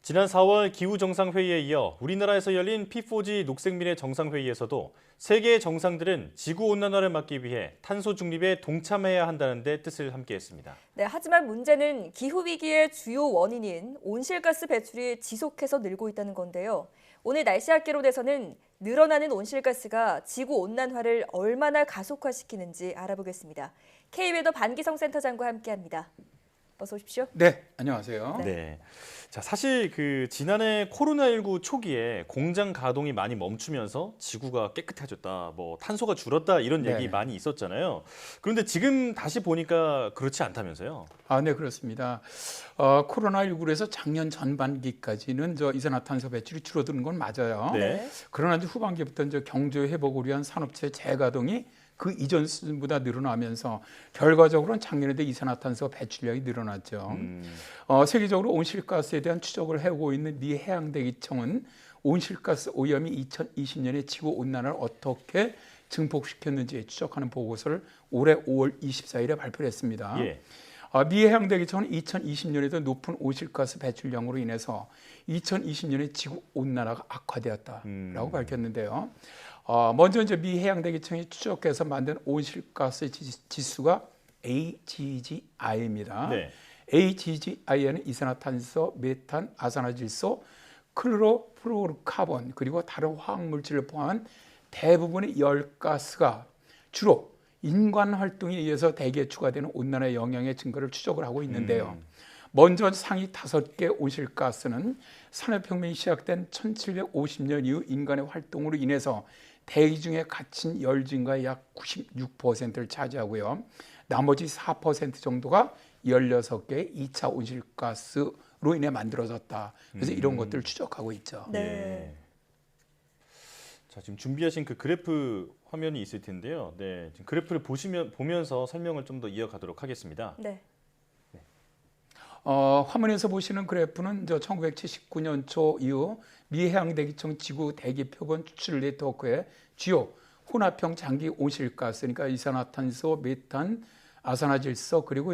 지난 4월 기후정상회의에 이어 우리나라에서 열린 P4G 녹색미래 정상회의에서도 세계의 정상들은 지구온난화를 막기 위해 탄소 중립에 동참해야 한다는 데 뜻을 함께했습니다. 네, 하지만 문제는 기후위기의 주요 원인인 온실가스 배출이 지속해서 늘고 있다는 건데요. 오늘 날씨학개론에서는 늘어나는 온실가스가 지구온난화를 얼마나 가속화시키는지 알아보겠습니다. K웨더 반기성 센터장과 함께합니다. 어서 오십시오. 네, 안녕하세요. 네. 자, 사실 지난해 코로나19 초기에 공장 가동이 많이 멈추면서 지구가 깨끗해졌다, 탄소가 줄었다 이런 얘기 네. 많이 있었잖아요. 그런데 지금 다시 보니까 그렇지 않다면서요? 네, 그렇습니다. 코로나19에서 작년 전반기까지는 이산화탄소 배출이 줄어드는 건 맞아요. 네. 그러나 이제 후반기부터 경제 회복을 위한 산업체 재가동이 그 이전 수준보다 늘어나면서 결과적으로는 작년에도 이산화탄소 배출량이 늘어났죠. 세계적으로 온실가스에 대한 추적을 해오고 있는 미 해양대기청은 온실가스 오염이 2020년에 지구 온난화를 어떻게 증폭시켰는지 추적하는 보고서를 올해 5월 24일에 발표를 했습니다. 예. 미 해양대기청은 2020년에도 높은 온실가스 배출량으로 인해서 2020년에 지구 온난화가 악화되었다라고 밝혔는데요. 먼저 이제 미 해양대기청이 추적해서 만든 온실가스 지수가 AGGI입니다. 네. AGGI에는 이산화탄소, 메탄, 아산화질소, 클로로플로르카본 그리고 다른 화학물질을 포함한 대부분의 열가스가 주로 인간 활동에 의해서 대기에 추가되는 온난화 영향의 증거를 추적을 하고 있는데요. 먼저 상위 5개 온실가스는 산업혁명이 시작된 1750년 이후 인간의 활동으로 인해서 대기 중에 갇힌 열 증가의 약 96%를 차지하고요. 나머지 4% 정도가 16개의 2차 온실가스로 인해 만들어졌다. 그래서 이런 것들을 추적하고 있죠. 네. 예. 자, 지금 준비하신 그 그래프 화면이 있을 텐데요. 네, 지금 그래프를 보면서 설명을 좀 더 이어가도록 하겠습니다. 네. 화면에서 보시는 그래프는 1979년 초 이후 미 해양대기청 지구 대기 표본 추출 네트워크의 주요 혼합형 장기 온실가스, 그러니까 이산화탄소, 메탄, 아산화질소 그리고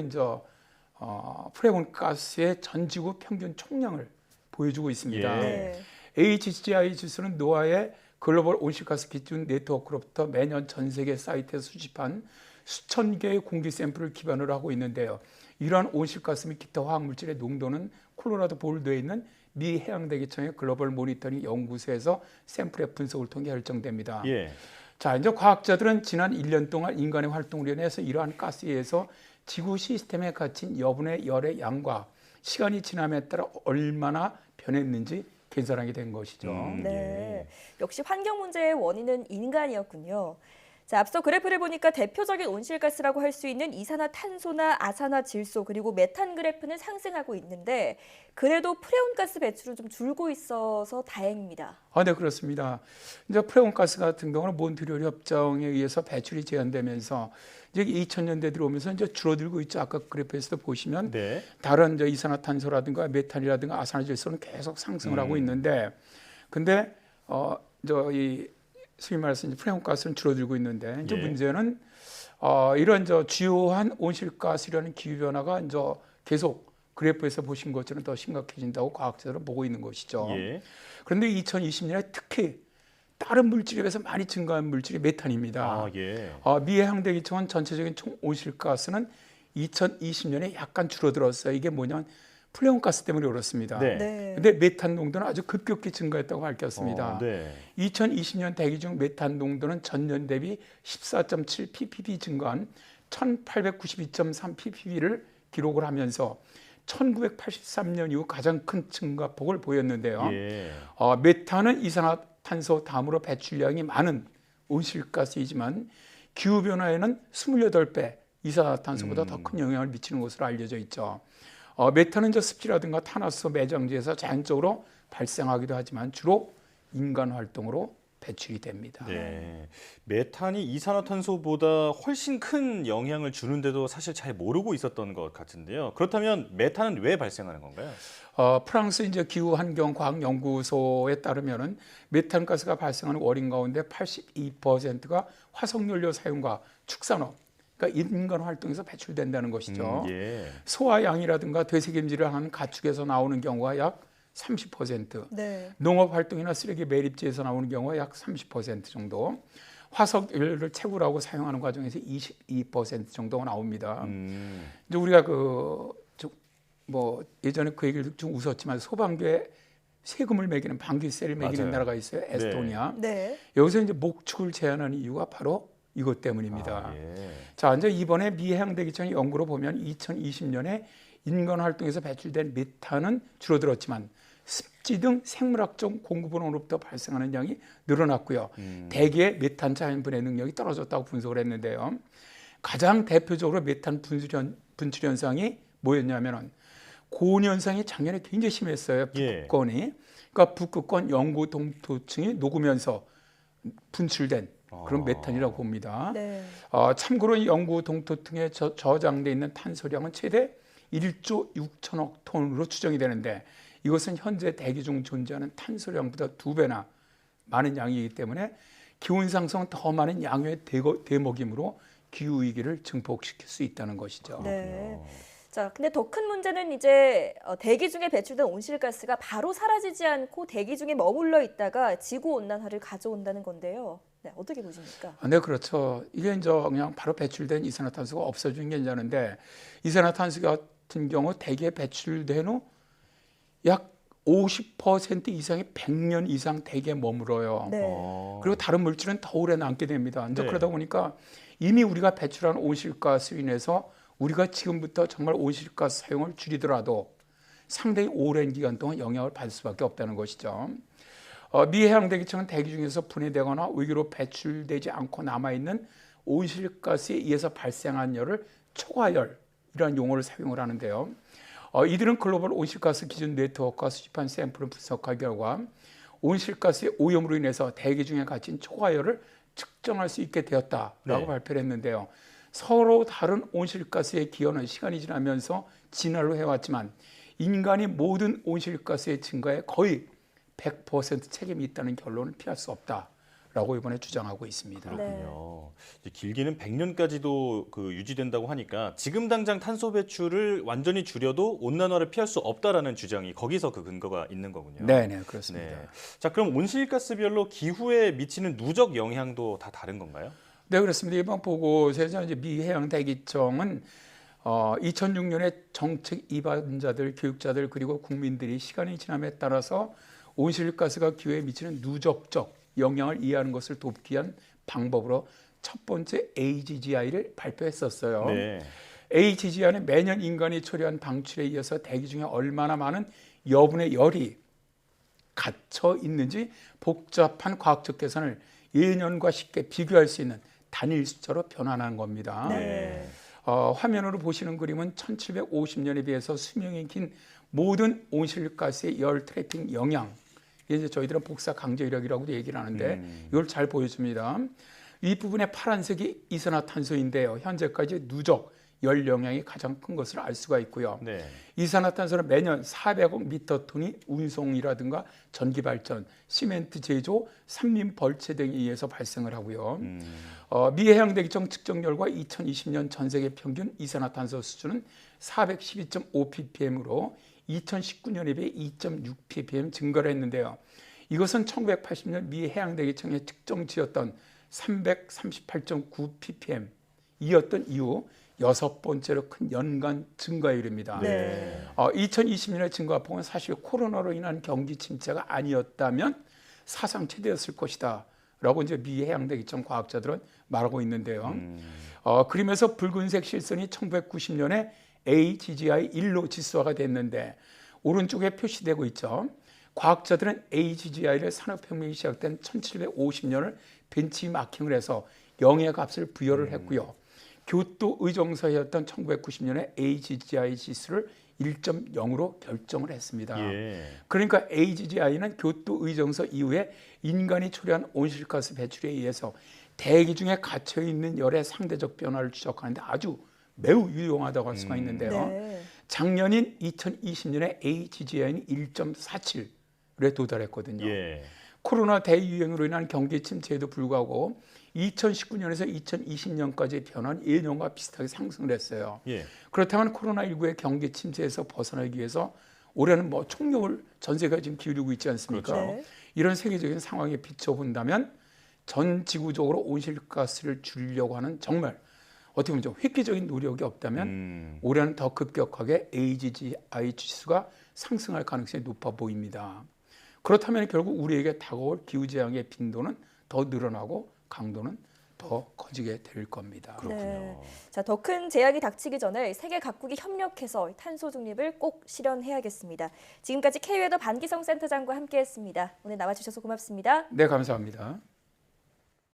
프레온가스의 전 지구 평균 총량을 보여주고 있습니다. 네. HGI 지수는 노아의 글로벌 온실가스 기준 네트워크로부터 매년 전 세계 사이트에 수집한 수천 개의 공기 샘플을 기반으로 하고 있는데요. 이러한 온실가스 및 기타 화학물질의 농도는 콜로라도 볼드에 있는 미 해양대기청의 글로벌 모니터링 연구소에서 샘플의 분석을 통해 결정됩니다. 예. 자, 이제 과학자들은 지난 1년 동안 인간의 활동으로 인해서 이러한 가스에 의해서 지구 시스템에 갇힌 여분의 열의 양과 시간이 지남에 따라 얼마나 변했는지 계산하게 된 것이죠. 네. 역시 환경 문제의 원인은 인간이었군요. 자, 앞서 그래프를 보니까 대표적인 온실가스라고 할 수 있는 이산화탄소나 아산화질소 그리고 메탄 그래프는 상승하고 있는데 그래도 프레온가스 배출은 좀 줄고 있어서 다행입니다. 네, 그렇습니다. 이제 프레온가스 같은 경우는 몬트리올 협정에 의해서 배출이 제한되면서 이제 2000년대 들어오면서 이제 줄어들고 있죠. 아까 그래프에서도 보시면 네. 다른 이산화탄소라든가 메탄이라든가 아산화질소는 계속 상승을 하고 있는데, 근데 이 소위 말해서 이제 프레온가스는 줄어들고 있는데 이제 예. 문제는 이런 주요한 온실가스라는 기후 변화가 계속 그래프에서 보신 것처럼 더 심각해진다고 과학자들은 보고 있는 것이죠. 예. 그런데 2020년에 특히 다른 물질에 비해서 많이 증가한 물질이 메탄입니다. 아, 예. 미 해양대기청은 전체적인 총 온실가스는 2020년에 약간 줄어들었어요. 이게 뭐냐면 플레온가스 때문에 그렇습니다. 네. 네. 근데 메탄 농도는 아주 급격히 증가했다고 밝혔습니다. 네. 2020년 대기 중 메탄 농도는 전년 대비 14.7 ppb 증가한 1892.3 ppb를 기록을 하면서 1983년 이후 가장 큰 증가폭을 보였는데요. 예. 메탄은 이산화탄소 다음으로 배출량이 많은 온실가스이지만 기후변화에는 28배 이산화탄소보다 더 큰 영향을 미치는 것으로 알려져 있죠. 메탄은 습지라든가 탄화수 매장지에서 자연적으로 발생하기도 하지만 주로 인간 활동으로 배출이 됩니다. 네. 메탄이 이산화탄소보다 훨씬 큰 영향을 주는데도 사실 잘 모르고 있었던 것 같은데요. 그렇다면 메탄은 왜 발생하는 건가요? 프랑스 기후환경과학연구소에 따르면은 메탄가스가 발생하는 원인 가운데 82%가 화석연료 사용과 축산업, 그러니까 인간 활동에서 배출된다는 것이죠. 예. 소와 양이라든가 되새김질을 하는 가축에서 나오는 경우가 약 30%, 네. 농업 활동이나 쓰레기 매립지에서 나오는 경우가 약 30% 정도, 화석연료를 채굴하고 사용하는 과정에서 22% 정도가 나옵니다. 이제 우리가 뭐 예전에 그 얘기를 좀 웃었지만 소방교에 세금을 매기는 방귀세를 매기는 맞아요. 나라가 있어요. 에스토니아. 네. 여기서 이제 목축을 제한하는 이유가 바로 이것 때문입니다. 예. 자, 이제 이번에 미 해양대기청 연구로 보면 2020년에 인간 활동에서 배출된 메탄은 줄어들었지만 습지 등 생물학적 공급원으로부터 발생하는 양이 늘어났고요. 대기의 메탄 자연분해 능력이 떨어졌다고 분석을 했는데요. 가장 대표적으로 메탄 분출 현상이 뭐였냐면은 고온 현상이 작년에 굉장히 심했어요. 북극권이. 그러니까 북극권 영구 동토층이 녹으면서 분출된 그런 메탄이라고 봅니다. 네. 참고로 영구 동토층에 저장돼 있는 탄소량은 최대 1조 6천억 톤으로 추정이 되는데 이것은 현재 대기 중 존재하는 탄소량보다 2배나 많은 양이기 때문에 기온 상승은 더 많은 양의 대목이므로 기후 위기를 증폭시킬 수 있다는 것이죠. 네. 자, 근데 더 큰 문제는 이제 대기 중에 배출된 온실가스가 바로 사라지지 않고 대기 중에 머물러 있다가 지구 온난화를 가져온다는 건데요. 네, 어떻게 보십니까? 네, 그렇죠. 이게 이제 그냥 바로 배출된 이산화탄소가 없어지는 게 괜찮은데 이산화탄소 같은 경우 대기에 배출된 후 약 50% 이상이 100년 이상 대기에 머물어요. 네. 그리고 다른 물질은 더 오래 남게 됩니다. 이제 네. 그러다 보니까 이미 우리가 배출한 온실가스로 인해서 우리가 지금부터 정말 온실가스 사용을 줄이더라도 상당히 오랜 기간 동안 영향을 받을 수밖에 없다는 것이죠. 미 해양대기청은 대기 중에서 분해되거나 외기로 배출되지 않고 남아있는 온실가스에 의해서 발생한 열을 초과열이라는 용어를 사용을 하는데요. 이들은 글로벌 온실가스 기준 네트워크가 수집한 샘플을 분석한 결과 온실가스의 오염으로 인해서 대기 중에 갇힌 초과열을 측정할 수 있게 되었다라고 네. 발표를 했는데요. 서로 다른 온실가스의 기여는 시간이 지나면서 진화를 해왔지만 인간이 모든 온실가스의 증가에 거의 100% 책임이 있다는 결론을 피할 수 없다라고 이번에 주장하고 있습니다. 그렇군요. 이제 길게는 100년까지도 유지된다고 하니까 지금 당장 탄소 배출을 완전히 줄여도 온난화를 피할 수 없다라는 주장이 거기서 그 근거가 있는 거군요. 네, 그렇습니다. 네. 자, 그럼 온실가스별로 기후에 미치는 누적 영향도 다 다른 건가요? 네, 그렇습니다. 이번 보고서에서 이제 미 해양대기청은 2006년에 정책 입안자들, 교육자들 그리고 국민들이 시간이 지남에 따라서 온실가스가 기후에 미치는 누적적 영향을 이해하는 것을 돕기 위한 방법으로 첫 번째 AGGI를 발표했었어요. 네. AGGI는 매년 인간이 초래한 방출에 이어서 대기 중에 얼마나 많은 여분의 열이 갇혀 있는지 복잡한 과학적 계산을 예년과 쉽게 비교할 수 있는 단일 숫자로 변환한 겁니다. 네. 화면으로 보시는 그림은 1750년에 비해서 수명이 긴 모든 온실가스의 열 트래핑 영향. 이제 저희들은 복사 강제 이력이라고도 얘기를 하는데 이걸 잘 보여줍니다. 이 부분에 파란색이 이산화탄소인데요. 현재까지 누적 열 영향이 가장 큰 것을 알 수가 있고요. 네. 이산화탄소는 매년 400억 미터톤이 운송이라든가 전기 발전, 시멘트 제조, 산림 벌채 등에 의해서 발생을 하고요. 미 해양대기청 측정 결과 2020년 전 세계 평균 이산화탄소 수준은 412.5 ppm으로 2019년에 비해 2.6 ppm 증가를 했는데요. 이것은 1980년 미 해양대기청의 측정치였던 338.9 ppm 이었던 이후 6번째로 큰 연간 증가율입니다. 네. 2020년의 증가폭은 사실 코로나로 인한 경기 침체가 아니었다면 사상 최대였을 것이다 라고 이제 미 해양대기청 과학자들은 말하고 있는데요. 그러면서 붉은색 실선이 1990년에 AGGI 1로 지수화가 됐는데 오른쪽에 표시되고 있죠. 과학자들은 AGGI를 산업혁명이 시작된 1750년을 벤치마킹을 해서 영의 값을 부여를 했고요. 교토 의정서였던 1990년에 AGGI 지수를 1.0으로 결정을 했습니다. 예. 그러니까 AGGI는 교토 의정서 이후에 인간이 초래한 온실가스 배출에 의해서 대기 중에 갇혀 있는 열의 상대적 변화를 추적하는데 아주 매우 유용하다고 할 수가 있는데요. 네. 작년인 2020년에 AGGI는 1.47에 도달했거든요. 예. 코로나 대유행으로 인한 경기 침체에도 불구하고 2019년에서 2020년까지의 변화는 예년과 비슷하게 상승을 했어요. 예. 그렇다면 코로나19의 경기 침체에서 벗어나기 위해서 올해는 뭐 총력을 전 세계가 지금 기울이고 있지 않습니까? 그렇죠. 네. 이런 세계적인 상황에 비춰본다면 전 지구적으로 온실가스를 줄이려고 하는 정말 어떻게 보면 좀 획기적인 노력이 없다면 올해는 더 급격하게 AGI 지수가 상승할 가능성이 높아 보입니다. 그렇다면 결국 우리에게 다가올 기후재앙의 빈도는 더 늘어나고 강도는 더 커지게 될 겁니다. 그렇군요. 자, 더 큰 재앙이 닥치기 전에 세계 각국이 협력해서 탄소 중립을 꼭 실현해야겠습니다. 지금까지 K웨더 반기성 센터장과 함께했습니다. 오늘 나와주셔서 고맙습니다. 네, 감사합니다.